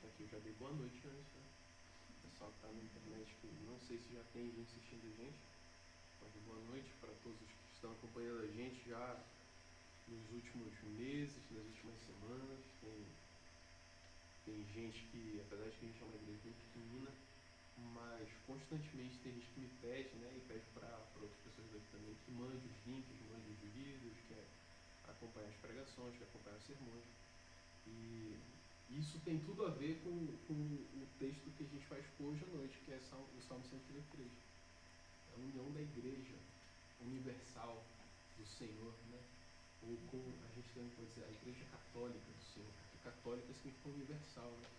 está aqui, eu já dei boa noite antes, né? O pessoal que está na internet, que não sei se já tem gente assistindo a gente, mas boa noite para todos os que estão acompanhando a gente já nos últimos meses, nas últimas semanas. Tem gente que, apesar de que a gente é uma igreja muito pequenina, mas constantemente tem gente que me pede, né, e pede para outras pessoas daqui também, que mande os links, mande os vídeos, quer acompanhar as pregações, quer acompanhar os sermões. E isso tem tudo a ver com o texto que a gente vai expor hoje à noite, que é o Salmo 133. É a união da igreja universal do Senhor, né? Ou com, a gente também pode dizer, a igreja católica do Senhor, porque católica significa universal, né?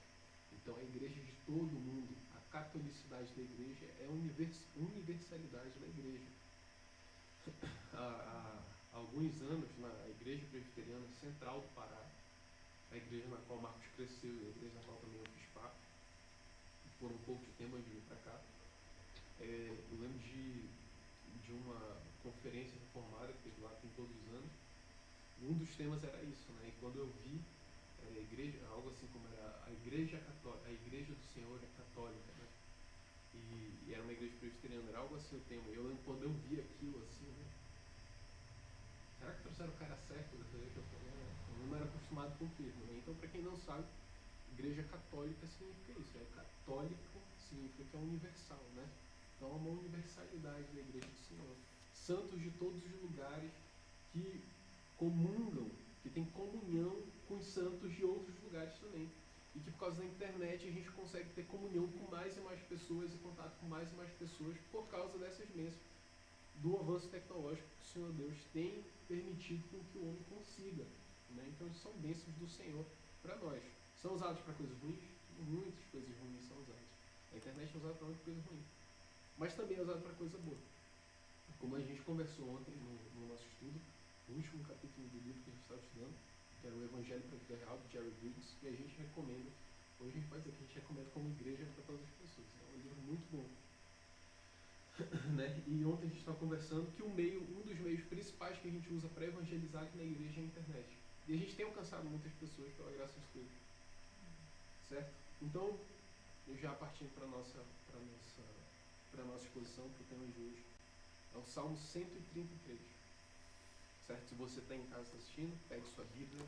Então a igreja de todo mundo, a catolicidade da igreja é a universalidade da igreja. Há alguns anos, na Igreja Presbiteriana Central do Pará, a igreja na qual Marcos cresceu e a igreja na qual também eu fiz parte, por um pouco de tempo antes de vir para cá, eu lembro de uma conferência reformada que teve lá, tem todos os anos. Um dos temas era isso, né? E quando eu vi a igreja, algo assim como era a igreja católica, a igreja do Senhor é católica, né? E era uma igreja presbiteriana, era algo assim o tema. Eu lembro quando eu vi aquilo assim, né? Será que trouxeram o cara certo dessa vez? Eu não era acostumado com o termo, né? Então, para quem não sabe, igreja católica significa isso, católico significa que é universal, né? Então, há uma universalidade da igreja do Senhor. Santos de todos os lugares que comungam, que tem comunhão com os santos de outros lugares também. E que por causa da internet a gente consegue ter comunhão com mais e mais pessoas e contato com mais e mais pessoas por causa dessas bênçãos, do avanço tecnológico que o Senhor Deus tem permitido com que o homem consiga, né? Então são bênçãos do Senhor para nós. São usados para coisas ruins? Muitas coisas ruins são usadas. A internet é usada para muita coisa ruim, mas também é usada para coisa boa. Como a gente conversou ontem no nosso estudo, no último capítulo do livro que a gente estava estudando, que era o Evangelho para a Vida Real, de Jerry Bridges, e a gente recomenda, hoje a gente pode dizer que a gente recomenda como igreja para todas as pessoas. É um livro muito bom. Né? E ontem a gente estava conversando que um dos meios principais que a gente usa para evangelizar aqui na igreja é a internet. E a gente tem alcançado muitas pessoas pela graça de Deus. Certo? Então, já partindo para a nossa exposição, para o tema de hoje, é o Salmo 133. Certo? Se você está em casa assistindo, pegue sua Bíblia,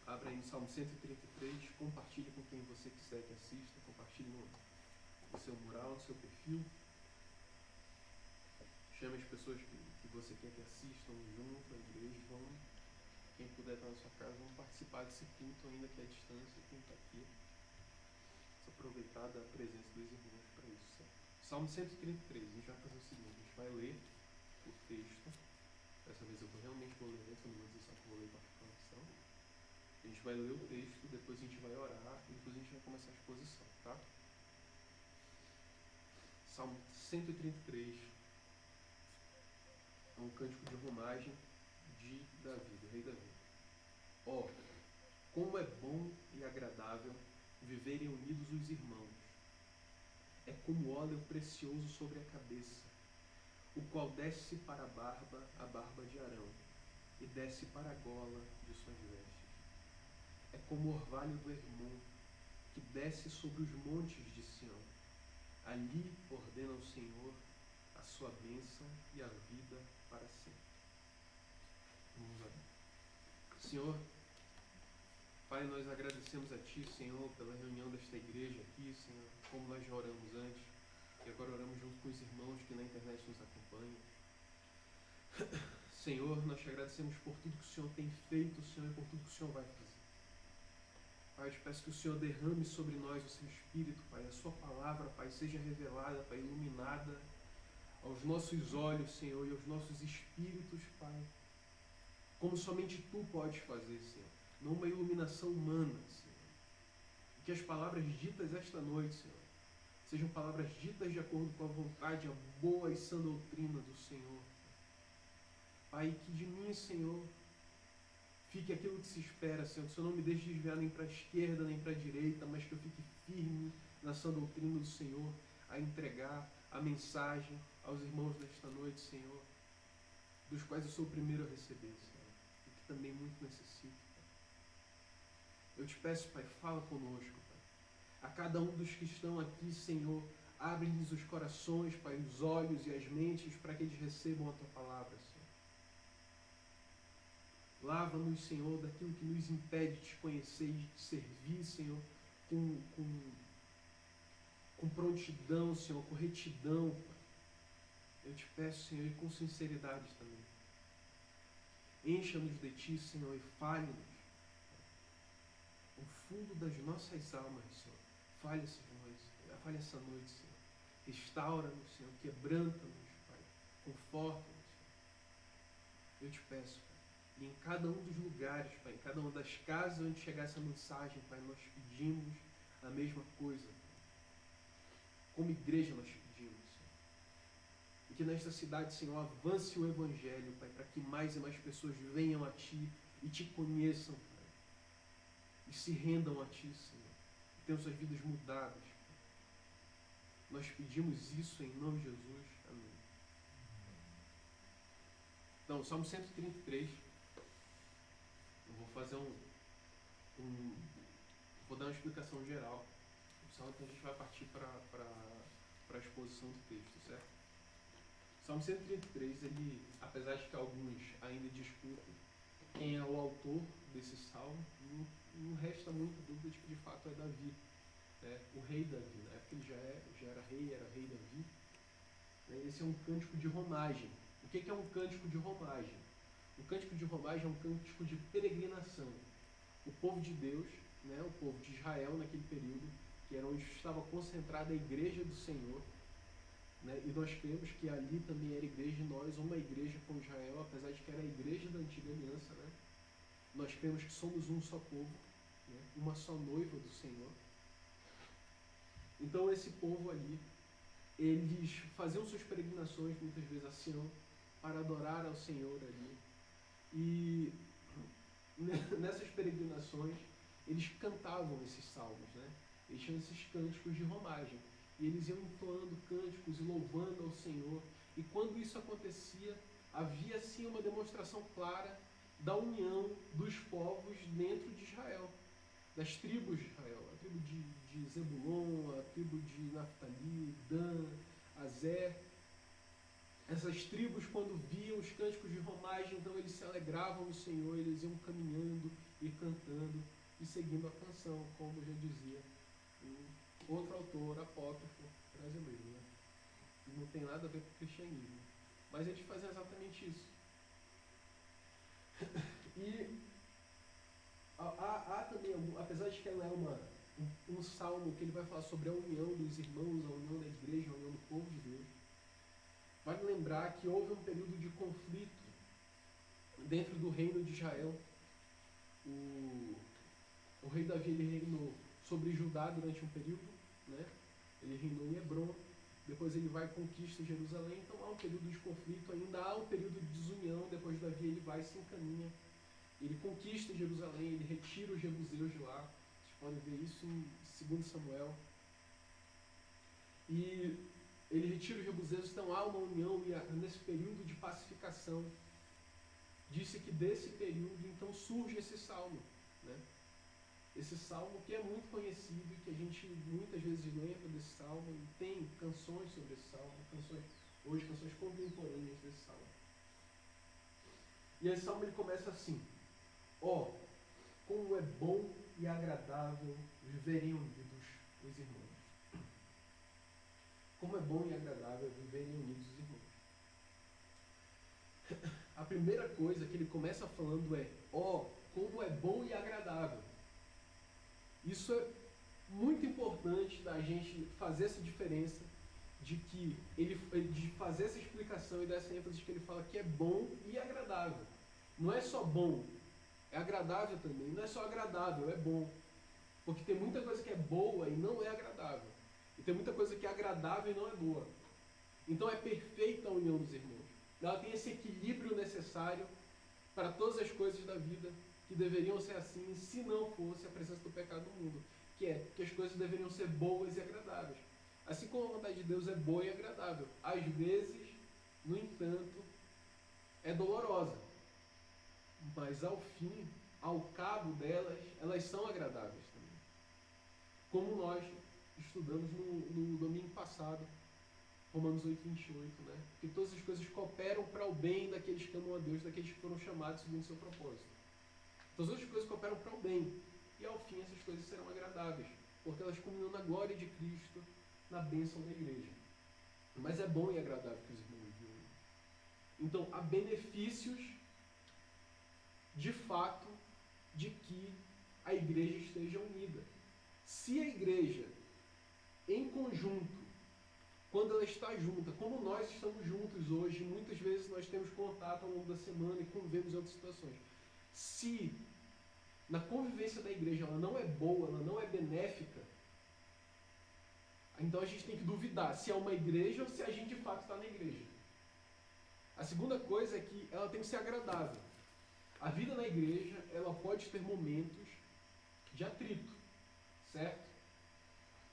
abra aí no Salmo 133, compartilhe com quem você quiser que assista, compartilhe no seu mural, no seu perfil. Chame as pessoas que você quer que assistam junto à igreja. Quem puder estar na sua casa, vamos participar desse culto, ainda que à distância, quem está aqui. Vamos aproveitar da presença dos irmãos para isso. Certo? Salmo 133, a gente vai fazer o seguinte, a gente vai ler o texto. Dessa vez eu realmente vou ler, eu não vou dizer só que eu vou ler com a explicação. A gente vai ler o texto, depois a gente vai orar e depois a gente vai começar a exposição, tá? Salmo 133 é um cântico de romagem de Davi, do rei Davi. Ó, como é bom e agradável viverem unidos os irmãos. É como óleo precioso sobre a cabeça, o qual desce para a barba de Arão, e desce para a gola de suas vestes. É como o orvalho do Hermon, que desce sobre os montes de Sião. Ali ordena o Senhor a sua bênção e a vida para sempre. Vamos orar. Senhor, Pai, nós agradecemos a Ti, Senhor, pela reunião desta igreja aqui, Senhor, como nós já oramos antes, e agora oramos junto com os irmãos que na internet nos acompanham. Senhor, nós te agradecemos por tudo que o Senhor tem feito, Senhor, e por tudo que o Senhor vai fazer. Pai, eu te peço que o Senhor derrame sobre nós o seu Espírito, Pai, a sua palavra, Pai, seja revelada, Pai, iluminada aos nossos olhos, Senhor, e aos nossos espíritos, Pai, como somente Tu podes fazer, Senhor. Não uma iluminação humana, Senhor. E que as palavras ditas esta noite, Senhor, sejam palavras ditas de acordo com a vontade, a boa e sã doutrina do Senhor. Pai, que de mim, Senhor, fique aquilo que se espera, Senhor, que o Senhor não me deixe desviar nem para a esquerda, nem para a direita, mas que eu fique firme na sã doutrina do Senhor, a entregar a mensagem aos irmãos desta noite, Senhor, dos quais eu sou o primeiro a receber, Senhor, e que também muito necessito, Pai. Eu te peço, Pai, fala conosco, Pai. A cada um dos que estão aqui, Senhor, abre-lhes os corações, Pai, os olhos e as mentes para que eles recebam a Tua palavra, Senhor. Lava-nos, Senhor, daquilo que nos impede de te conhecer e de te servir, Senhor, com prontidão, Senhor, com retidão, Pai. Eu te peço, Senhor, e com sinceridade também. Encha-nos de Ti, Senhor, e fale-nos no fundo das nossas almas, Senhor. Fale essa noite, Senhor. Restaura-nos, Senhor. Quebranta-nos, Pai. Conforta-nos, Senhor. Eu te peço, Pai. E em cada um dos lugares, Pai, em cada uma das casas onde chegar essa mensagem, Pai, nós pedimos a mesma coisa, Pai. Como igreja nós pedimos, Senhor. E que nesta cidade, Senhor, avance o Evangelho, Pai, para que mais e mais pessoas venham a Ti e Te conheçam, Pai. E se rendam a Ti, Senhor. E tenham suas vidas mudadas, Pai. Nós pedimos isso em nome de Jesus. Amém. Então, Salmo 133. Eu vou fazer vou dar uma explicação geral. Então a gente vai partir para a exposição do texto, certo? Salmo 133, ele, apesar de que alguns ainda discutem quem é o autor desse salmo, não resta muita dúvida de que de fato é Davi, né? O rei Davi. Na época ele já era rei Davi. Esse é um cântico de romagem. O que é um cântico de romagem? Um cântico de romagem é um cântico de peregrinação. O povo de Deus, né, o povo de Israel naquele período, que era onde estava concentrada a igreja do Senhor, né, e nós cremos que ali também era igreja de nós, uma igreja com Israel, apesar de que era a igreja da antiga aliança, né? Nós cremos que somos um só povo, né, uma só noiva do Senhor. Então esse povo ali, eles faziam suas peregrinações muitas vezes a Sião para adorar ao Senhor ali. E nessas peregrinações eles cantavam esses salmos, né? Eles tinham esses cânticos de romagem. E eles iam entoando cânticos e louvando ao Senhor. E quando isso acontecia, havia assim uma demonstração clara da união dos povos dentro de Israel, das tribos de Israel, a tribo de Zebulon, a tribo de Naftali, Dan, Azer. Essas tribos, quando viam os cânticos de romagem, então eles se alegravam no Senhor, eles iam caminhando e cantando e seguindo a canção, como já dizia outro autor apócrifo brasileiro, né? Que não tem nada a ver com o cristianismo, mas eles fazem exatamente isso. E há também, apesar de que ela é um salmo que ele vai falar sobre a união dos irmãos, a união da igreja, a união do povo de Deus, vale lembrar que houve um período de conflito dentro do reino de Israel. O rei Davi, ele reinou sobre Judá durante um período, né? Ele reinou em Hebron, depois ele vai e conquista Jerusalém, então há um período de conflito, ainda há um período de desunião. Depois de Davi ele vai e se encaminha, ele conquista Jerusalém, ele retira os jebuseus de lá. Vocês podem ver isso em 2 Samuel. E ele retira os jebuseus, então há uma união, e nesse período de pacificação, disse que desse período então surge esse salmo, né? Esse salmo que é muito conhecido e que a gente muitas vezes lembra desse salmo, e tem canções sobre esse salmo, canções contemporâneas desse salmo. E esse salmo ele começa assim: ó, como é bom e agradável viverem unidos os irmãos. Como é bom e agradável viverem unidos os irmãos. A primeira coisa que ele começa falando é: ó, como é bom e agradável. Isso é muito importante da gente fazer essa diferença, de fazer essa explicação e dar essa ênfase de que ele fala que é bom e agradável. Não é só bom, é agradável também. Não é só agradável, é bom. Porque tem muita coisa que é boa e não é agradável. E tem muita coisa que é agradável e não é boa. Então é perfeita a união dos irmãos. Ela tem esse equilíbrio necessário para todas as coisas da vida, que deveriam ser assim se não fosse a presença do pecado no mundo. Que é que as coisas deveriam ser boas e agradáveis. Assim como a vontade de Deus é boa e agradável. Às vezes, no entanto, é dolorosa. Mas ao fim, ao cabo delas, elas são agradáveis também. como nós estudamos no domingo passado, Romanos 8:28, né? Que todas as coisas cooperam para o bem daqueles que amam a Deus, daqueles que foram chamados segundo o seu propósito. Todas as coisas cooperam para o bem, e ao fim essas coisas serão agradáveis, porque elas culminam na glória de Cristo, na bênção da igreja. Mas é bom e agradável que os irmãos vivam. Então, há benefícios, de fato, de que a igreja esteja unida. Se a igreja, em conjunto, quando ela está junta, como nós estamos juntos hoje, muitas vezes nós temos contato ao longo da semana e convivemos em outras situações. Se na convivência da igreja ela não é boa, ela não é benéfica, então a gente tem que duvidar se é uma igreja ou se a gente de fato está na igreja. A segunda coisa é que ela tem que ser agradável. A vida na igreja, ela pode ter momentos de atrito, certo?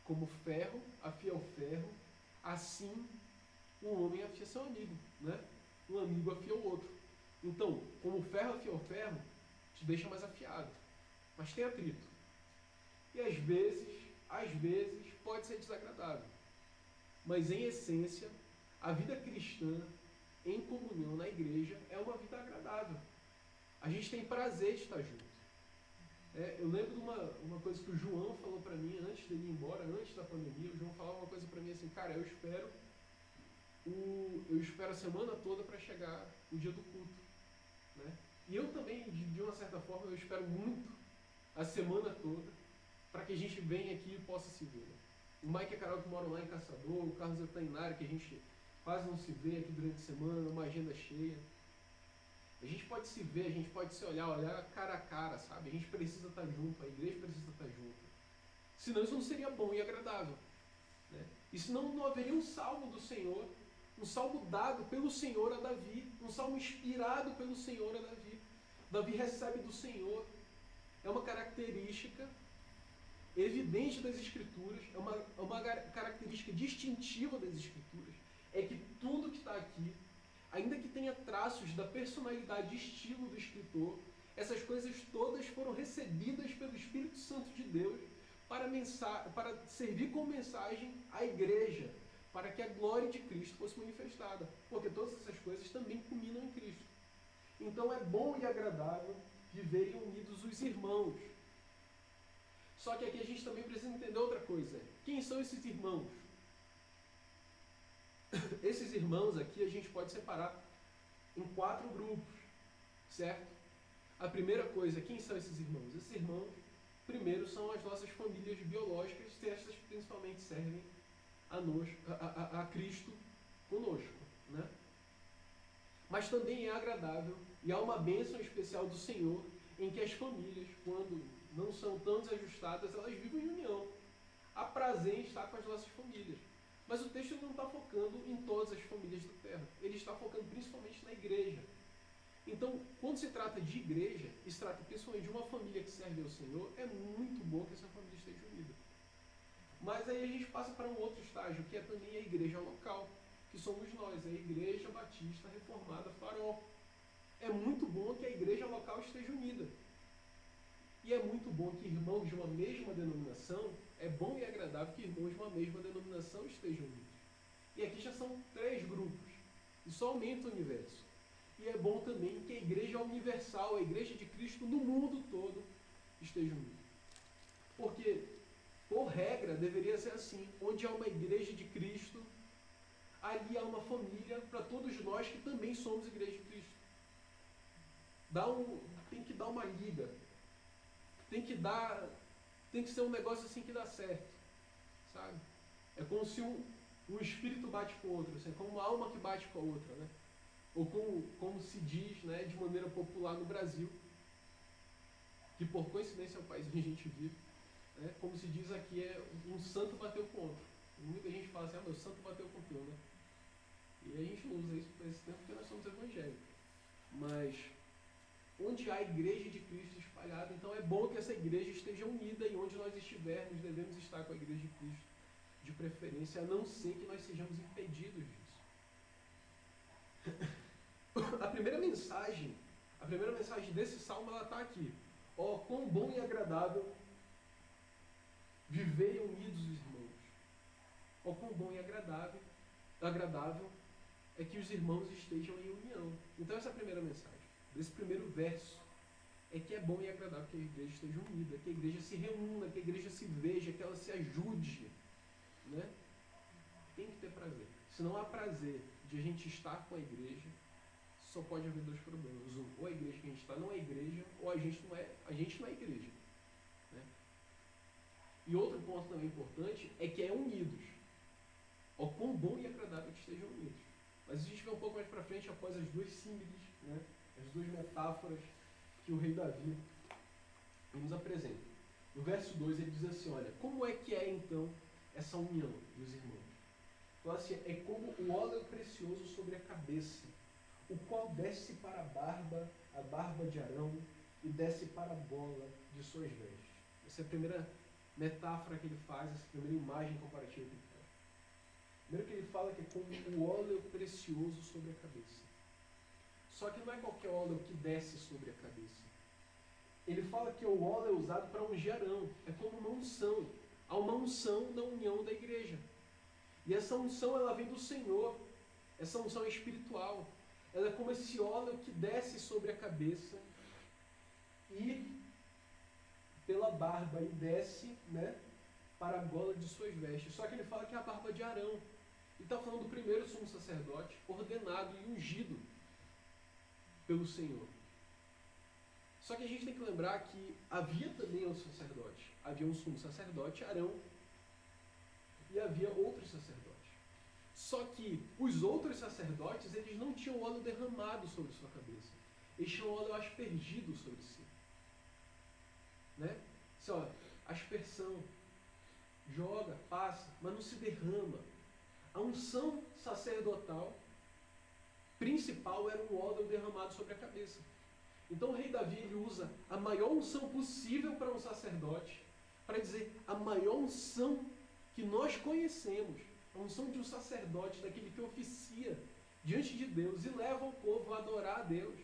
Como ferro afia o ferro, assim um homem afia seu amigo, né? Um amigo afia o outro. Então, como o ferro afia o ferro, te deixa mais afiado. Mas tem atrito. E às vezes, pode ser desagradável. Mas em essência, a vida cristã, em comunhão na igreja, é uma vida agradável. A gente tem prazer de estar junto. Eu lembro de uma coisa que o João falou para mim antes dele ir embora, antes da pandemia. O João falava uma coisa para mim assim: cara, eu espero a semana toda para chegar o dia do culto, né? E eu também, de uma certa forma, eu espero muito a semana toda para que a gente venha aqui e possa se ver. O Mike e a Carol que moram lá em Caçador, o Carlos e a Tainara, que a gente quase não se vê aqui durante a semana, uma agenda cheia. A gente pode se ver, a gente pode se olhar cara a cara, sabe? A gente precisa estar junto, a igreja precisa estar junto. Senão isso não seria bom e agradável, né? E senão não haveria um salmo do Senhor, um salmo dado pelo Senhor a Davi, um salmo inspirado pelo Senhor a Davi. Davi recebe do Senhor. É uma característica evidente das Escrituras, é uma característica distintiva das Escrituras, é que tudo que está aqui, ainda que tenha traços da personalidade e estilo do escritor, essas coisas todas foram recebidas pelo Espírito Santo de Deus para servir como mensagem à igreja, para que a glória de Cristo fosse manifestada, porque todas essas coisas também culminam em Cristo. Então é bom e agradável viverem unidos os irmãos. Só que aqui a gente também precisa entender outra coisa. Quem são esses irmãos? Esses irmãos aqui a gente pode separar em 4 grupos, certo? A primeira coisa, quem são esses irmãos? Esses irmãos, primeiro, são as nossas famílias biológicas, essas principalmente servem a Cristo conosco, né? Mas também é agradável e há uma bênção especial do Senhor em que as famílias, quando não são tão desajustadas, elas vivem em união. Há prazer em estar com as nossas famílias. Mas o texto não está focando em todas as famílias da terra. Ele está focando principalmente na igreja. Então, quando se trata de igreja, e se trata principalmente de uma família que serve ao Senhor, é muito bom que essa família esteja unida. Mas aí a gente passa para um outro estágio, que é também a igreja local, que somos nós, a Igreja Batista Reformada Farol. É muito bom que a igreja local esteja unida. E é muito bom que irmãos de uma mesma denominação, é bom e agradável que irmãos de uma mesma denominação estejam unidos. E aqui já são 3 grupos. Isso aumenta o universo. E é bom também que a igreja universal, a igreja de Cristo no mundo todo, esteja unida. Porque, por regra, deveria ser assim. Onde há uma igreja de Cristo, ali há uma família para todos nós que também somos igreja de Cristo. Tem que dar uma liga. Tem que ser um negócio assim que dá certo, sabe? É como se um espírito bate com o outro, assim, é como uma alma que bate com a outra, né? Ou como se diz, né, de maneira popular no Brasil, que por coincidência é o país onde a gente vive, né? Como se diz aqui, é um santo bateu com outro. Muita gente fala assim: meu santo bateu com o teu, né? E a gente não usa isso por esse tempo porque nós somos evangélicos. Mas onde há a igreja de Cristo espalhada, então é bom que essa igreja esteja unida, e onde nós estivermos, devemos estar com a igreja de Cristo, de preferência, a não ser que nós sejamos impedidos disso. A primeira mensagem desse salmo, ela está aqui. Ó, quão bom e agradável Vivei unidos os irmãos. Ó quão bom e agradável é que os irmãos estejam em união. Então essa é a primeira mensagem. Desse primeiro verso é que é bom e agradável que a igreja esteja unida, que a igreja se reúna, que a igreja se veja, que ela se ajude, né? Tem que ter prazer. Se não há prazer de a gente estar com a igreja, só pode haver dois problemas. Um, ou a igreja que a gente está não é igreja, ou a gente não é igreja. Né? E outro ponto também importante é que é unidos. Ó quão bom e agradável que estejam unidos. Mas a gente vê um pouco mais para frente, após as duas símiles, né? As duas metáforas que o rei Davi nos apresenta. No verso 2 ele diz assim, olha, como é que é então essa união dos irmãos? Então assim, é como o óleo precioso sobre a cabeça, o qual desce para a barba de Arão, e desce para a gola de suas vestes. Essa é a primeira metáfora que ele faz, essa primeira imagem comparativa que ele faz. Primeiro que ele fala que é como o óleo precioso sobre a cabeça. Só que não é qualquer óleo que desce sobre a cabeça. Ele fala que o óleo é usado para ungir Arão. É como uma unção. Há uma unção na união da igreja. E essa unção, ela vem do Senhor. Essa unção é espiritual. Ela é como esse óleo que desce sobre a cabeça e pela barba e desce, né, para a gola de suas vestes. Só que ele fala que é a barba de Arão. E está falando do primeiro sumo sacerdote, ordenado e ungido pelo Senhor. Só que a gente tem que lembrar que havia também um sacerdote. Havia um sumo sacerdote, Arão, e havia outros sacerdotes. Só que os outros sacerdotes, eles não tinham óleo derramado sobre sua cabeça. Eles tinham óleo aspergido sobre si. Né? Só, aspersão, joga, passa, mas não se derrama. A unção sacerdotal principal era um óleo derramado sobre a cabeça. Então o rei Davi ele usa a maior unção possível para um sacerdote, para dizer a maior unção que nós conhecemos, a unção de um sacerdote, daquele que oficia diante de Deus e leva o povo a adorar a Deus.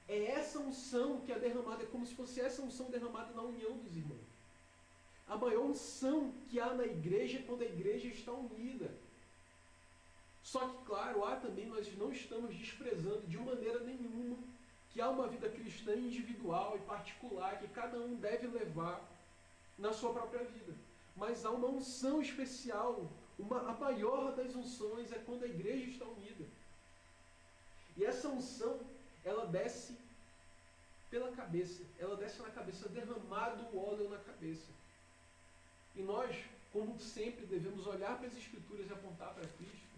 É essa unção que é derramada, é como se fosse essa unção derramada na união dos irmãos. A maior unção que há na igreja é quando a igreja está unida. Só que, claro, nós não estamos desprezando de maneira nenhuma que há uma vida cristã individual e particular que cada um deve levar na sua própria vida. Mas há uma unção especial, a maior das unções é quando a igreja está unida. E essa unção, ela desce pela cabeça, ela desce na cabeça, derramado o óleo na cabeça. E nós, como sempre, devemos olhar para as Escrituras e apontar para Cristo.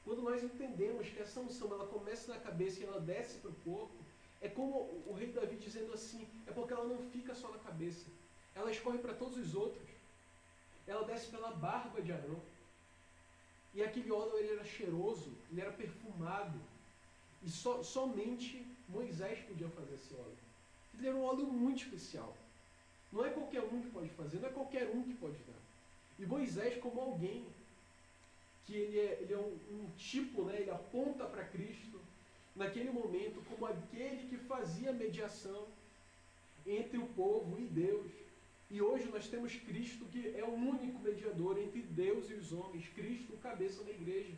Quando nós entendemos que essa unção ela começa na cabeça e ela desce para o corpo, é como o rei Davi dizendo assim, é porque ela não fica só na cabeça, ela escorre para todos os outros. Ela desce pela barba de Arão. E aquele óleo ele era cheiroso, ele era perfumado. E somente Moisés podia fazer esse óleo. Ele era um óleo muito especial. Não é qualquer um que pode fazer, não é qualquer um que pode dar. E Moisés, como alguém que ele é um tipo, né, ele aponta para Cristo, naquele momento, como aquele que fazia mediação entre o povo e Deus. E hoje nós temos Cristo, que é o único mediador entre Deus e os homens. Cristo, o cabeça da igreja.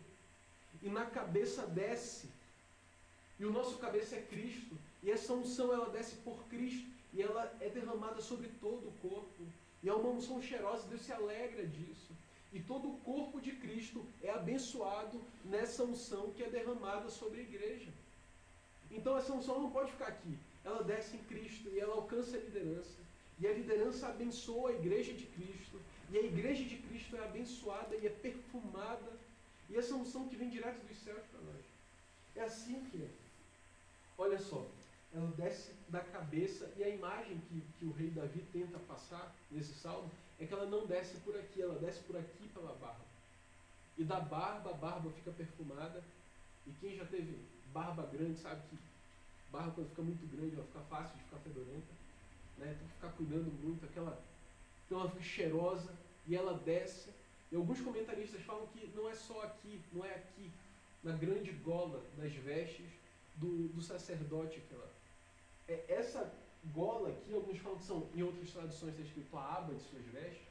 E na cabeça desce. E o nosso cabeça é Cristo. E essa unção, ela desce por Cristo. E ela é derramada sobre todo o corpo. E é uma unção cheirosa, Deus se alegra disso. E todo o corpo de Cristo é abençoado nessa unção que é derramada sobre a igreja. Então essa unção não pode ficar aqui. Ela desce em Cristo e ela alcança a liderança. E a liderança abençoa a igreja de Cristo. E a igreja de Cristo é abençoada e é perfumada. E essa unção que vem direto dos céus para nós. É assim que é. Olha só, ela desce da cabeça, e a imagem que o rei Davi tenta passar nesse salmo é que ela não desce por aqui, ela desce por aqui pela barba. E da barba, a barba fica perfumada. E quem já teve barba grande sabe que barba, quando fica muito grande, ela fica fácil de ficar fedorenta, né? Tem que ficar cuidando muito, então ela fica cheirosa e ela desce. E alguns comentaristas falam que não é só aqui, não é aqui, na grande gola das vestes do sacerdote que ela... Essa gola aqui, alguns falam que são, em outras traduções está escrito a aba de suas vestes,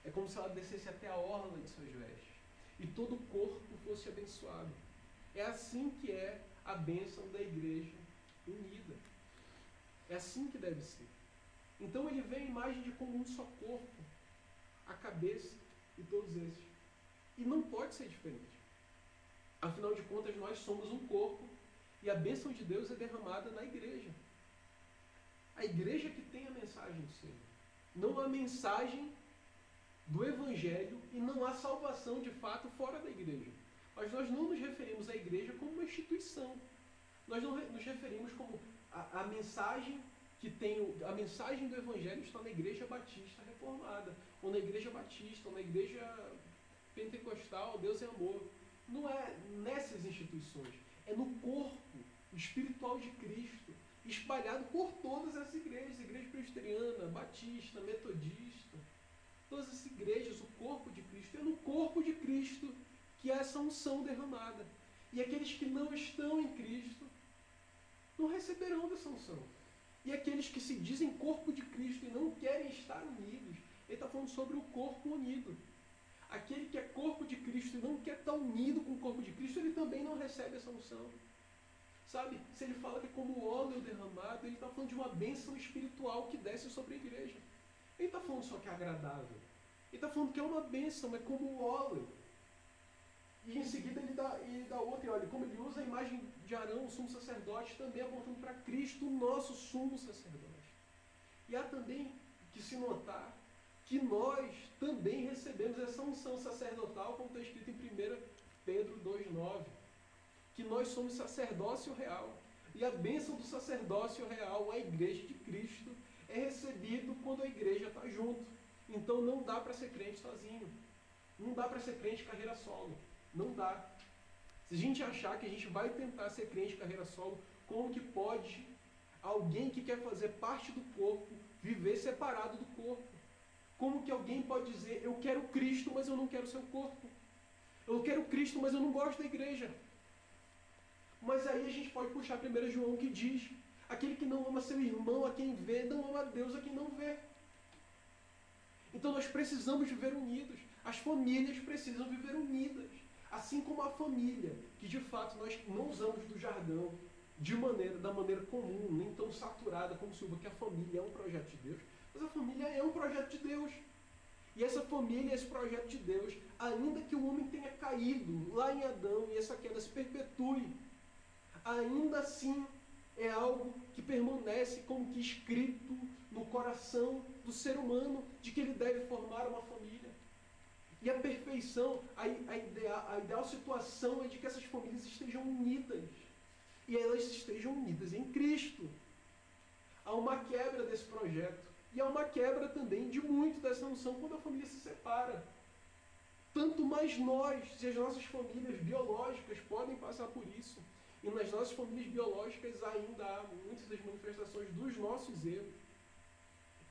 É como se ela descesse até a orla de suas vestes. E todo o corpo fosse abençoado. É assim que é a bênção da igreja unida. É assim que deve ser. Então ele vê a imagem de como um só corpo, a cabeça e todos esses. E não pode ser diferente. Afinal de contas, nós somos um corpo e a bênção de Deus é derramada na igreja. A igreja que tem a mensagem do Senhor. Não há mensagem do Evangelho e não há salvação de fato fora da igreja. Mas nós não nos referimos à igreja como uma instituição. Nós não nos referimos como a mensagem que tem a mensagem do Evangelho está na Igreja Batista Reformada, ou na Igreja Batista, ou na Igreja Pentecostal, Deus é amor. Não é nessas instituições, é no corpo espiritual de Cristo, espalhado por todas as igrejas, igreja presbiteriana, batista, metodista, todas as igrejas, o corpo de Cristo. É no corpo de Cristo que há essa unção derramada. E aqueles que não estão em Cristo não receberão dessa unção. E aqueles que se dizem corpo de Cristo e não querem estar unidos, ele está falando sobre o corpo unido. Aquele que é corpo de Cristo e não quer estar unido com o corpo de Cristo, ele também não recebe essa unção. Sabe, se ele fala que é como o óleo derramado, ele está falando de uma bênção espiritual que desce sobre a igreja. Ele está falando só que é agradável. Ele está falando que é uma bênção, é como o óleo. E em seguida ele dá outra, e olha, como ele usa a imagem de Arão, o sumo sacerdote, também apontando para Cristo, o nosso sumo sacerdote. E há também que se notar que nós também recebemos essa unção sacerdotal, como está escrito em 1 Pedro 2,9, que nós somos sacerdócio real. E a bênção do sacerdócio real, a igreja de Cristo, é recebido quando a igreja está junto. Então não dá para ser crente sozinho. Não dá para ser crente carreira solo. Não dá. Se a gente achar que a gente vai tentar ser crente carreira solo, como que pode alguém que quer fazer parte do corpo viver separado do corpo? Como que alguém pode dizer, eu quero Cristo, mas eu não quero seu corpo? Eu quero Cristo, mas eu não gosto da igreja. Mas aí a gente pode puxar 1 João que diz, aquele que não ama seu irmão a quem vê, não ama a Deus a quem não vê. Então nós precisamos viver unidos. As famílias precisam viver unidas. Assim como a família, que de fato nós não usamos do jargão da maneira comum, nem tão saturada como se usa, que a família é um projeto de Deus, mas a família é um projeto de Deus. E essa família, esse projeto de Deus, ainda que o homem tenha caído lá em Adão e essa queda se perpetue, ainda assim é algo que permanece como que escrito no coração do ser humano, de que ele deve formar uma família. E a perfeição, a ideal situação é de que essas famílias estejam unidas. E elas estejam unidas em Cristo. Há uma quebra desse projeto. E há uma quebra também de muito dessa unção quando a família se separa. Tanto mais nós, se as nossas famílias biológicas podem passar por isso. E nas nossas famílias biológicas ainda há muitas das manifestações dos nossos erros.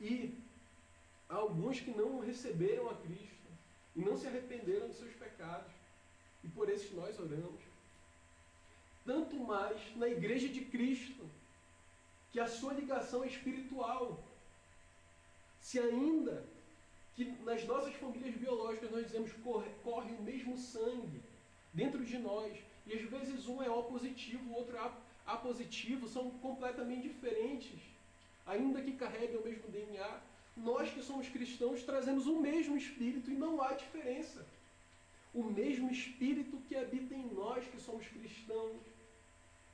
E há alguns que não receberam a Cristo. E não se arrependeram dos seus pecados. E por esses nós oramos. Tanto mais na igreja de Cristo, que a sua ligação é espiritual. Se ainda que nas nossas famílias biológicas nós dizemos corre o mesmo sangue dentro de nós, e às vezes um é O positivo, o outro é A positivo, são completamente diferentes, ainda que carreguem o mesmo DNA, nós que somos cristãos trazemos o mesmo Espírito e não há diferença. O mesmo Espírito que habita em nós que somos cristãos,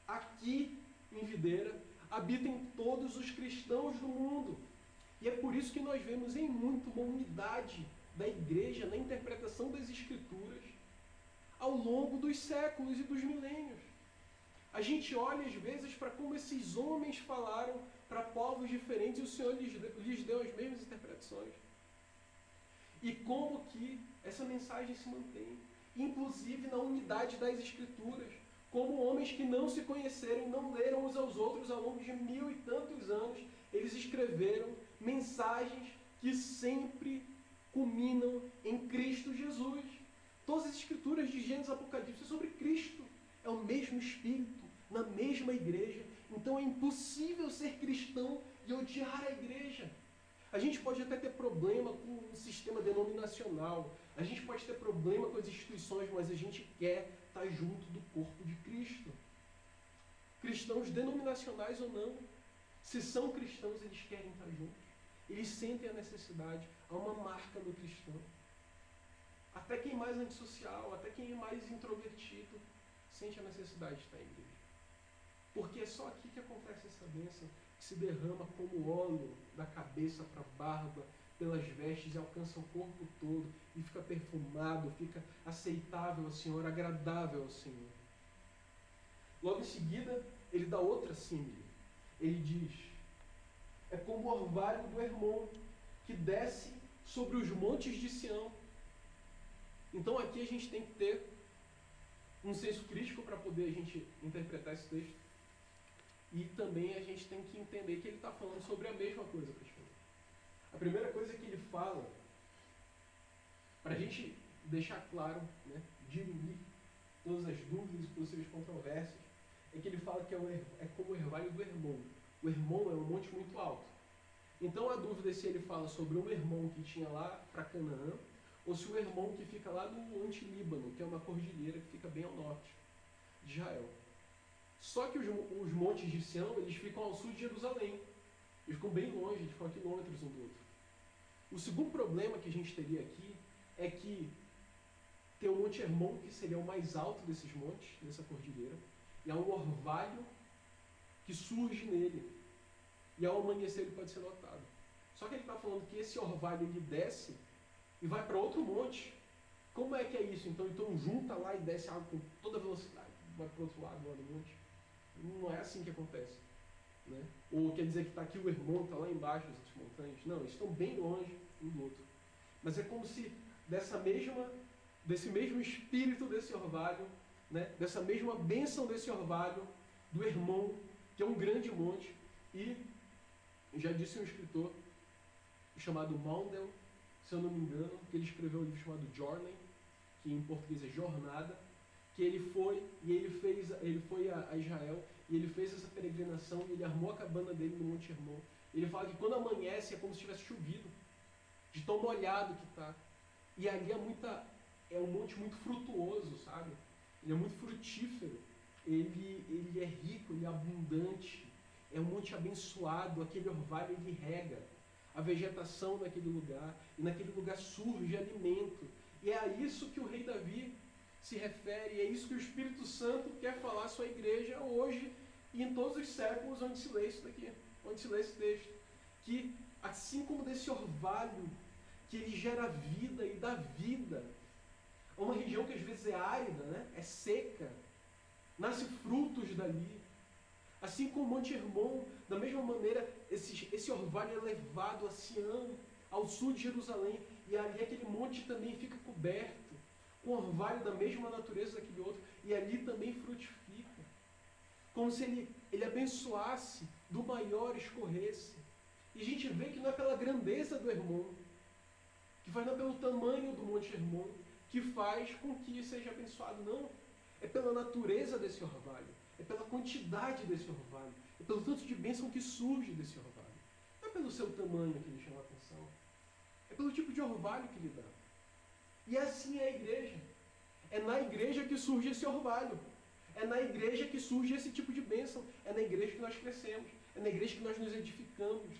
aqui em Videira, habita em todos os cristãos do mundo. E é por isso que nós vemos em muito uma unidade da igreja na interpretação das Escrituras ao longo dos séculos e dos milênios. A gente olha às vezes para como esses homens falaram para povos diferentes e o Senhor lhes deu as mesmas interpretações. E como que essa mensagem se mantém, inclusive na unidade das Escrituras, como homens que não se conheceram, não leram uns aos outros ao longo de 1000 e tantos anos, eles escreveram mensagens que sempre culminam em Cristo Jesus. Todas as Escrituras de Gênesis e Apocalipse é sobre Cristo. É o mesmo Espírito, na mesma igreja. Então é impossível ser cristão e odiar a igreja. A gente pode até ter problema com o sistema denominacional, a gente pode ter problema com as instituições, mas a gente quer estar junto do corpo de Cristo. Cristãos denominacionais ou não, se são cristãos, eles querem estar juntos. Eles sentem a necessidade, há uma marca no cristão. Até quem é mais antissocial, até quem é mais introvertido, sente a necessidade de estar em igreja. Porque é só aqui que acontece essa bênção, que se derrama como óleo da cabeça para a barba, pelas vestes e alcança o corpo todo, e fica perfumado, fica aceitável ao Senhor, agradável ao Senhor. Logo em seguida, ele dá outra símile. Ele diz, é como o orvalho do Hermon, que desce sobre os montes de Sião. Então aqui a gente tem que ter um senso crítico para poder a gente interpretar esse texto. E também a gente tem que entender que ele está falando sobre a mesma coisa, pastor. A primeira coisa que ele fala, para a gente deixar claro, né, dirimir todas as dúvidas e possíveis controvérsias, é que ele fala que é como o orvalho do Hermon. O Hermon é um monte muito alto. Então a dúvida é se ele fala sobre o Hermon que tinha lá para Canaã, ou se o Hermon que fica lá no Antilíbano, que é uma cordilheira que fica bem ao norte de Israel. Só que os montes de Sião, eles ficam ao sul de Jerusalém. Eles ficam bem longe, eles ficam a quilômetros um do outro. O segundo problema que a gente teria aqui é que tem o Monte Hermon, que seria o mais alto desses montes, dessa cordilheira, e há um orvalho que surge nele. E ao amanhecer ele pode ser notado. Só que ele está falando que esse orvalho ele desce e vai para outro monte. Como é que é isso? Então junta lá e desce água com toda velocidade, vai para o outro lado lá do monte. Não é assim que acontece. Né? Ou quer dizer que está aqui o Hermon, está lá embaixo das montanhas. Não, eles estão bem longe um do outro. Mas é como se desse mesmo espírito desse orvalho, né? Dessa mesma bênção desse orvalho, do Hermon, que é um grande monte, e já disse um escritor chamado Maundel, se eu não me engano, que ele escreveu um livro chamado Journey, que em português é Jornada, que ele foi a Israel e ele fez essa peregrinação e ele armou a cabana dele no Monte Hermon. Ele fala que quando amanhece é como se tivesse chovido, de tão molhado que está. E ali é um monte muito frutuoso, sabe? Ele é muito frutífero, ele é rico, ele é abundante, é um monte abençoado, aquele orvalho ele rega a vegetação naquele lugar, e naquele lugar surge alimento. E é a isso que o rei Davi se refere, e é isso que o Espírito Santo quer falar à sua igreja hoje e em todos os séculos onde se lê isso daqui, onde se lê esse texto. Que assim como desse orvalho, que ele gera vida e dá vida a uma região que às vezes é árida, né? É seca, nasce frutos dali. Assim como o Monte Hermon, da mesma maneira, esse orvalho é levado a Sião, ao sul de Jerusalém, e ali aquele monte também fica coberto com orvalho da mesma natureza daquele outro, e ali também frutifica. Como se ele abençoasse, do maior escorresse. E a gente vê que não é pela grandeza do Hermon, que não é pelo tamanho do Monte Hermon, que faz com que seja abençoado, não. É pela natureza desse orvalho, é pela quantidade desse orvalho, é pelo tanto de bênção que surge desse orvalho. Não é pelo seu tamanho que ele chama a atenção, é pelo tipo de orvalho que ele dá. E assim é a igreja. É na igreja que surge esse orvalho. É na igreja que surge esse tipo de bênção. É na igreja que nós crescemos. É na igreja que nós nos edificamos.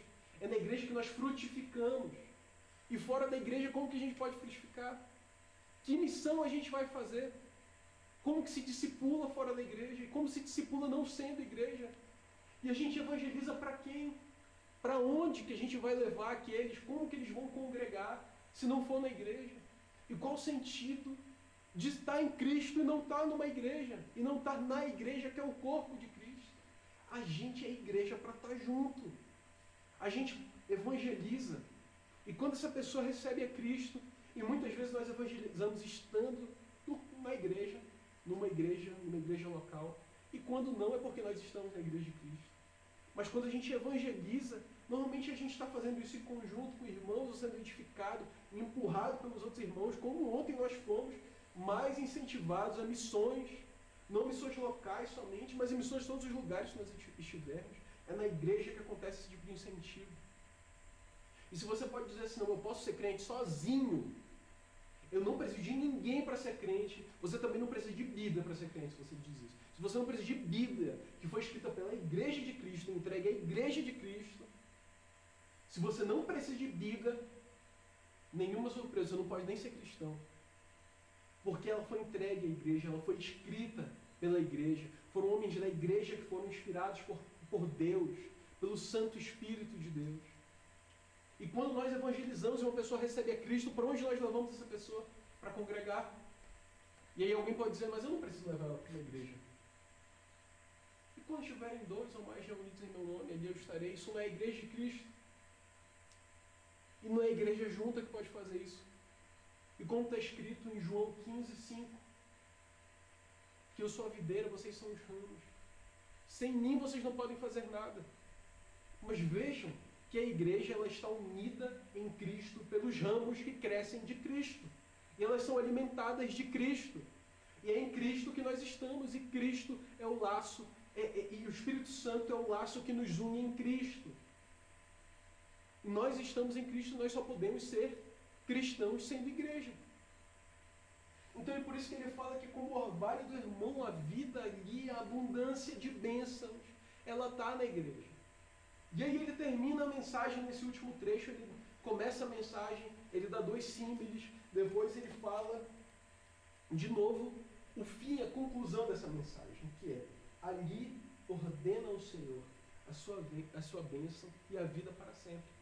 É na igreja que nós frutificamos. E fora da igreja, como que a gente pode frutificar? Que missão a gente vai fazer? Como que se discipula fora da igreja? E como se discipula não sendo igreja? E a gente evangeliza para quem? Para onde que a gente vai levar aqueles? Como que eles vão congregar se não for na igreja? E qual o sentido de estar em Cristo e não estar numa igreja? E não estar na igreja que é o corpo de Cristo? A gente é igreja para estar junto. A gente evangeliza. E quando essa pessoa recebe a Cristo, e muitas vezes nós evangelizamos estando numa igreja local. E quando não, é porque nós estamos na igreja de Cristo. Mas quando a gente evangeliza, normalmente a gente está fazendo isso em conjunto com irmãos, ou sendo edificado, empurrado pelos outros irmãos, como ontem nós fomos mais incentivados a missões, não missões locais somente, mas em missões de todos os lugares que nós estivermos. É na igreja que acontece esse tipo de incentivo. E se você pode dizer assim, não, eu posso ser crente sozinho, eu não preciso de ninguém para ser crente, você também não precisa de Bíblia para ser crente, se você diz isso. Se você não precisa de Bíblia, que foi escrita pela Igreja de Cristo, entregue à Igreja de Cristo, se você não precisa de Bíblia, nenhuma surpresa, você não pode nem ser cristão. Porque ela foi entregue à igreja, ela foi escrita pela igreja. Foram homens da igreja que foram inspirados por Deus, pelo Santo Espírito de Deus. E quando nós evangelizamos e uma pessoa recebe a Cristo, para onde nós levamos essa pessoa? Para congregar. E aí alguém pode dizer, mas eu não preciso levar ela para uma igreja. E quando estiverem 2 ou mais reunidos em meu nome, ali eu estarei. Isso não é a igreja de Cristo. E não é a igreja junta que pode fazer isso. E como está escrito em João 15:5, que eu sou a videira, vocês são os ramos. Sem mim vocês não podem fazer nada. Mas vejam que a igreja ela está unida em Cristo pelos ramos que crescem de Cristo. E elas são alimentadas de Cristo. E é em Cristo que nós estamos. E Cristo é o laço, e o Espírito Santo é o laço que nos une em Cristo. E nós estamos em Cristo, nós só podemos ser cristãos sendo igreja. Então é por isso que ele fala que como o orvalho do irmão, a vida ali, a abundância de bênçãos, ela está na igreja. E aí ele termina a mensagem nesse último trecho, ele começa a mensagem, ele dá 2 símiles, depois ele fala de novo o fim, a conclusão dessa mensagem, que é: ali ordena o Senhor a sua bênção e a vida para sempre.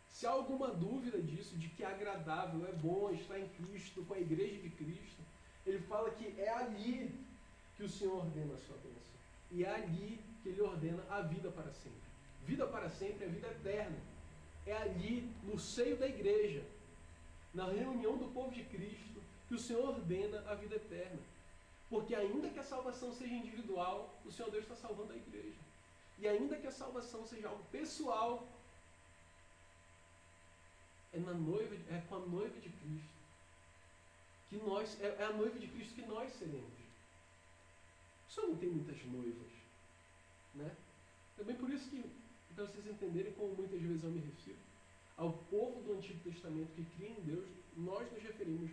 Se há alguma dúvida disso, de que é agradável, é bom estar em Cristo, com a igreja de Cristo, ele fala que é ali que o Senhor ordena a sua bênção. E é ali que ele ordena a vida para sempre. Vida para sempre é vida eterna. É ali, no seio da igreja, na reunião do povo de Cristo, que o Senhor ordena a vida eterna. Porque ainda que a salvação seja individual, o Senhor Deus está salvando a igreja. E ainda que a salvação seja algo pessoal, é com a noiva de Cristo que nós, é a noiva de Cristo que nós seremos. O Senhor não tem muitas noivas, né? Também por isso que, para vocês entenderem como muitas vezes eu me refiro ao povo do Antigo Testamento que cria em Deus, nós nos referimos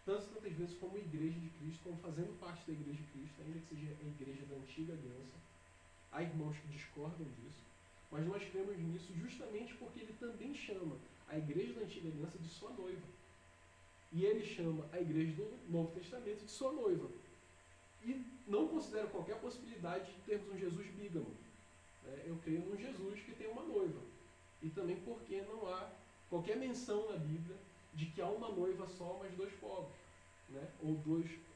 tantas vezes como igreja de Cristo, como fazendo parte da igreja de Cristo, ainda que seja a igreja da antiga aliança. Há irmãos que discordam disso, mas nós cremos nisso justamente porque ele também chama a igreja da antiga aliança de sua noiva. E ele chama a igreja do Novo Testamento de sua noiva. E não considero qualquer possibilidade de termos um Jesus bígamo. Eu creio num Jesus que tem uma noiva. E também porque não há qualquer menção na Bíblia de que há uma noiva só, mas 2 povos. Ou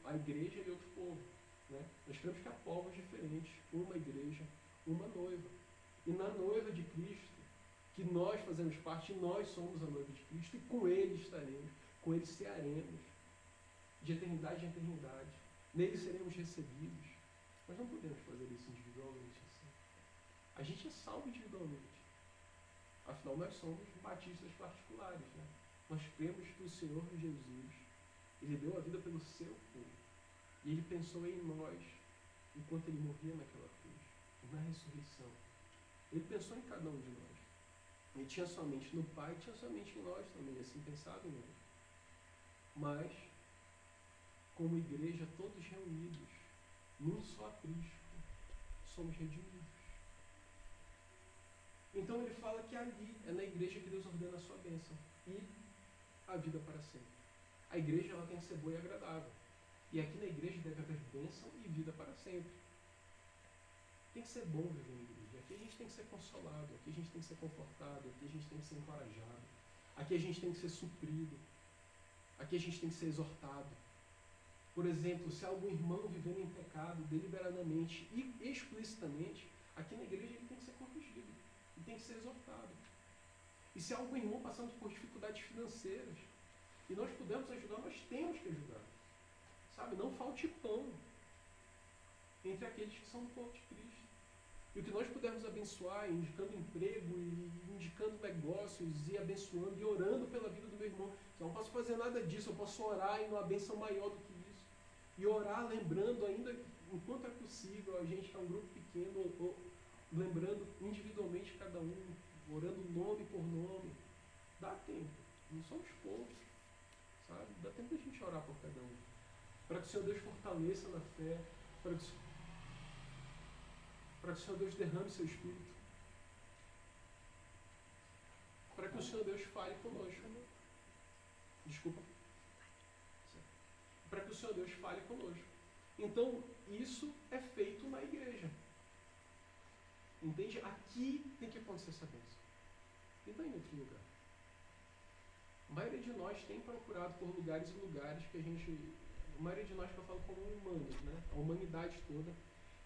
a igreja e outro povo. Nós cremos que há povos diferentes, uma igreja, uma noiva. E na noiva de Cristo, que nós fazemos parte, nós somos a noiva de Cristo, e com Ele estaremos, com Ele cearemos, de eternidade em eternidade. Nele seremos recebidos. Mas não podemos fazer isso individualmente assim. A gente é salvo individualmente. Afinal, nós somos batistas particulares. Nós cremos que o Senhor Jesus, Ele deu a vida pelo seu povo. E Ele pensou em nós, enquanto Ele morria naquela cruz, na ressurreição. Ele pensou em cada um de nós. Ele tinha sua mente no Pai, tinha sua mente em nós também, assim pensado em nós. Mas, como igreja, todos reunidos, num só Cristo, somos redimidos. Então ele fala que ali é na igreja que Deus ordena a sua bênção e a vida para sempre. A igreja ela tem que ser boa e agradável. E aqui na igreja deve haver bênção e vida para sempre. Tem que ser bom viver na igreja. Aqui a gente tem que ser consolado, aqui a gente tem que ser confortado, aqui a gente tem que ser encorajado, aqui a gente tem que ser suprido, aqui a gente tem que ser exortado. Por exemplo, se algum irmão vivendo em pecado deliberadamente e explicitamente, aqui na igreja ele tem que ser corrigido, ele tem que ser exortado. E se algum irmão passando por dificuldades financeiras e nós pudermos ajudar, nós temos que ajudar. Sabe, não falte pão entre aqueles que são do povo de Cristo. E o que nós pudermos abençoar, indicando emprego, e indicando negócios, e abençoando, e orando pela vida do meu irmão. Eu não posso fazer nada disso, eu posso orar em uma bênção maior do que isso. E orar lembrando ainda, enquanto é possível, a gente que é um grupo pequeno, lembrando individualmente cada um, orando nome por nome, Dá tempo. Não somos poucos, sabe? Dá tempo da gente orar por cada um. Para que o Senhor Deus fortaleça na fé, para que o Senhor Deus derrame seu Espírito, para que o Senhor Deus fale conosco. Desculpa. Para que o Senhor Deus fale conosco. Então, isso é feito na igreja. Entende? Aqui tem que acontecer essa bênção. E não em outro lugar. A maioria de nós tem procurado por lugares e lugares que a gente... A maioria de nós, que eu falo como humanos, né? A humanidade toda,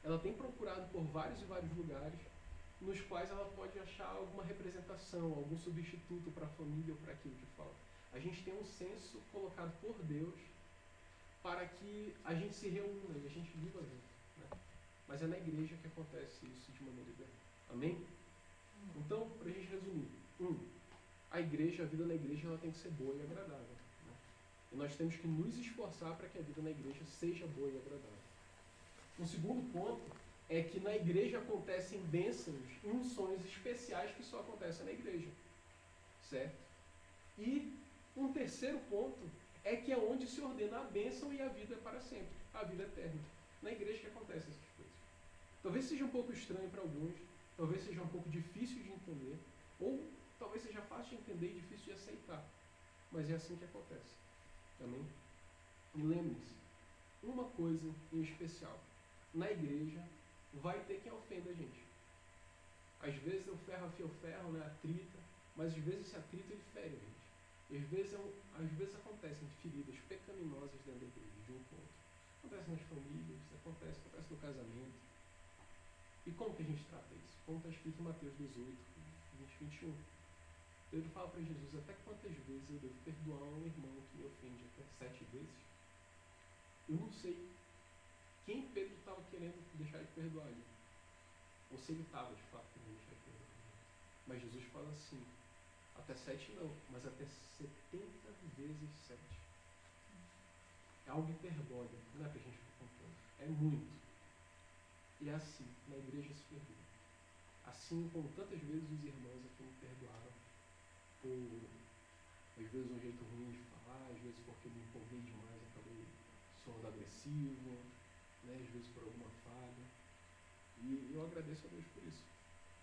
ela tem procurado por vários e vários lugares nos quais ela pode achar alguma representação, algum substituto para a família ou para aquilo que falta. A gente tem um senso colocado por Deus para que a gente se reúna e a gente viva junto, né? Mas é na igreja que acontece isso de maneira ideal. Amém? Então, para a gente resumir. A igreja, a vida na igreja, ela tem que ser boa e agradável, né? E nós temos que nos esforçar para que a vida na igreja seja boa e agradável. Um segundo ponto é que na igreja acontecem bênçãos e unções especiais que só acontecem na igreja. Certo? E um terceiro ponto é que é onde se ordena a bênção e a vida para sempre, a vida eterna. Na igreja que acontecem essas coisas. Talvez seja um pouco estranho para alguns, talvez seja um pouco difícil de entender, ou talvez seja fácil de entender e difícil de aceitar. Mas é assim que acontece. Amém? E lembre-se, uma coisa em especial. Na igreja vai ter quem ofenda a gente. Às vezes o ferro afia o ferro, né? Atrita, mas às vezes esse atrito ele fere a gente. Às vezes acontecem feridas pecaminosas dentro da igreja, de um ponto. Acontece nas famílias, acontece no casamento. E como que a gente trata isso? Como está escrito em Mateus 18, 20, 21. Pedro fala para Jesus, até quantas vezes eu devo perdoar um irmão que me ofende? Até 7 vezes? Eu não sei quem Pedro estava querendo deixar de perdoar ali. Ou se ele estava, de fato, querendo deixar de perdoar. Mas Jesus fala assim, até 7 não, mas até 70 vezes 7. É algo hiperbólico, não é para a gente ficar contando. É muito. E é assim, na igreja se perdoa. Assim como tantas vezes os irmãos aqui me perdoaram por, às vezes, um jeito ruim de falar, às vezes porque eu me empolguei demais, acabei soando agressivo, né, às vezes por alguma falha. E eu agradeço a Deus por isso.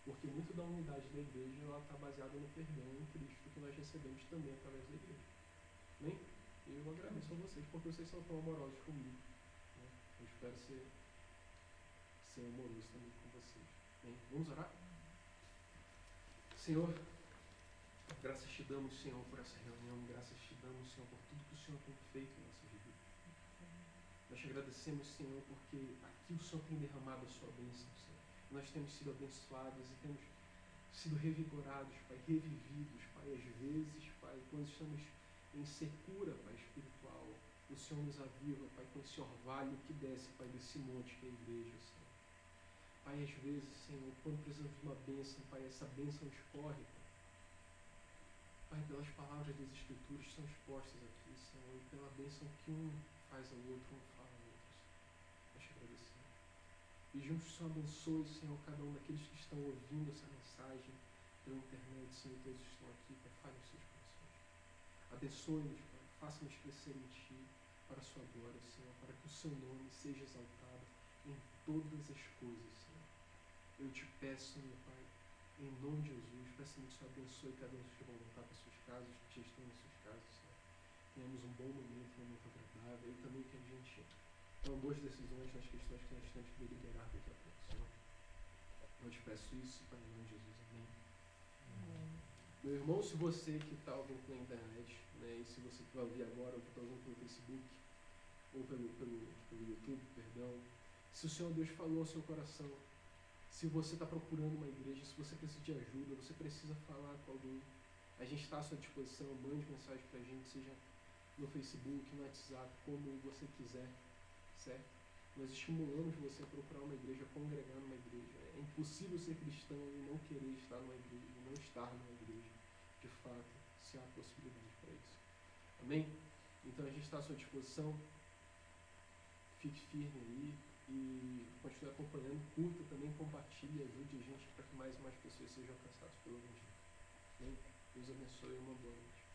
Porque muito da unidade da igreja está baseada no perdão em Cristo que nós recebemos também através da igreja. Amém? E eu agradeço a vocês porque vocês são tão amorosos comigo, né? Eu espero ser amoroso também com vocês. Bem, vamos orar? Senhor, graças te damos, Senhor, por essa reunião. Graças te damos, Senhor, por tudo que o Senhor tem feito em nossa vida. Nós te agradecemos, Senhor, porque aqui o Senhor tem derramado a sua bênção, Senhor. Nós temos sido abençoados e temos sido revigorados, Pai, revividos, Pai, às vezes, Pai, quando estamos em secura, Pai, espiritual, o Senhor nos aviva, Pai, com esse orvalho que desce, Pai, desse monte que é a igreja, Senhor. Pai, às vezes, Senhor, quando precisamos de uma bênção, Pai, essa bênção escorre, Pai. Pai, pelas palavras das Escrituras que são expostas aqui, Senhor, e pela bênção que um faz ao outro, um fala ao outro, Senhor. Nós te agradecemos. Pedimos que o Senhor abençoe, Senhor, cada um daqueles que estão ouvindo essa mensagem pela internet, Senhor, todos estão aqui, Pai, fale os seus corações. Abençoe-nos, Pai, faça-nos crescer em Ti, para a sua glória, Senhor, para que o seu nome seja exaltado em todas as coisas, Senhor. Eu te peço, meu Pai, em nome de Jesus, peço-me que o Senhor abençoe cada um que vão voltar para suas casas, que já estão em suas casas, Senhor. Tenhamos um bom momento, um momento agradável, e também que a gente tome boas decisões nas questões que nós temos que deliberar daqui a pouco, Senhor. Eu te peço isso, Pai, em nome de Jesus, amém. Meu irmão, se você que está ouvindo pela internet, né, e se você que vai ouvir agora, ou que está ouvindo pelo Facebook, ou pelo YouTube, perdão, se o Senhor Deus falou ao seu coração, se você está procurando uma igreja, se você precisa de ajuda, você precisa falar com alguém, a gente está à sua disposição, mande mensagem para a gente, seja no Facebook, no WhatsApp, como você quiser, certo? Nós estimulamos você a procurar uma igreja, a congregar numa igreja. É impossível ser cristão e não querer estar numa igreja, e não estar numa igreja. De fato, se há possibilidade para isso. Amém? Então a gente está à sua disposição. Fique firme aí e continue acompanhando, curta também, compartilhe, ajude a gente para que mais e mais pessoas sejam alcançadas pelo Evangelho. Amém? Deus abençoe e uma boa noite.